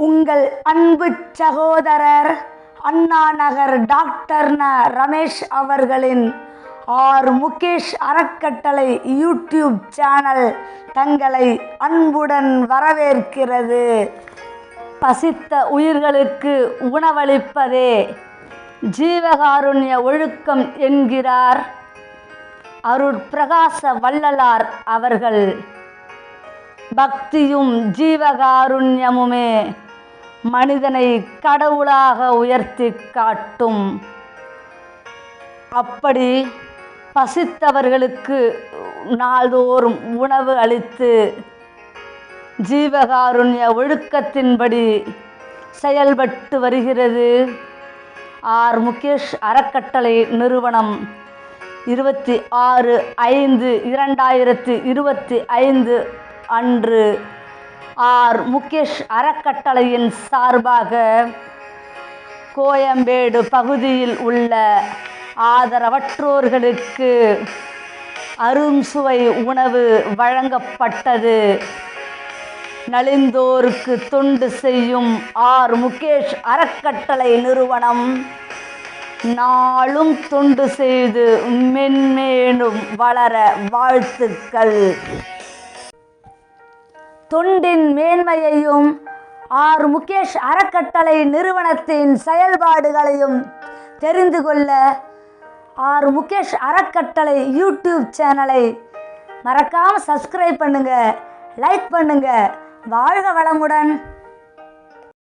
உங்கள் அன்பு சகோதரர் அண்ணா நகர் டாக்டர் ரமேஷ் அவர்களின் ஆர் முகேஷ் அறக்கட்டளை யூடியூப் சேனல் தங்களை அன்புடன் வரவேற்கிறது. பசித்த உயிர்களுக்கு உணவளிப்பதே ஜீவகாருண்ய ஒழுக்கம் என்கிறார் அருட்பிரகாச வள்ளலார் அவர்கள். பக்தியும் ஜீவகாருண்யமுமே மனிதனை கடவுளாக உயர்த்தி காட்டும். அப்படி பசித்தவர்களுக்கு நாள்தோறும் உணவு அளித்து ஜீவகாருண்ய ஒழுக்கத்தின்படி செயல்பட்டு வருகிறது ஆர் முகேஷ் அறக்கட்டளை நிறுவனம். 26/5/2025 அன்று ஆர் முகேஷ் அறக்கட்டளையின் சார்பாக கோயம்பேடு பகுதியில் உள்ள ஆதரவற்றோர்களுக்கு அரும்சுவை உணவு வழங்கப்பட்டது. நலிந்தோருக்கு தொண்டு செய்யும் ஆர் முகேஷ் அறக்கட்டளை நிறுவனம் நாளும் தொண்டு செய்து மென்மேலும் வளர வாழ்த்துக்கள். தொண்டின் மேன்மையையும் ஆர் முகேஷ் அறக்கட்டளை நிறுவனத்தின் செயல்பாடுகளையும் தெரிந்து கொள்ள ஆர் முகேஷ் அறக்கட்டளை யூடியூப் சேனலை மறக்காமல் சப்ஸ்கிரைப் பண்ணுங்கள், லைக் பண்ணுங்கள். வாழ்க வளமுடன்.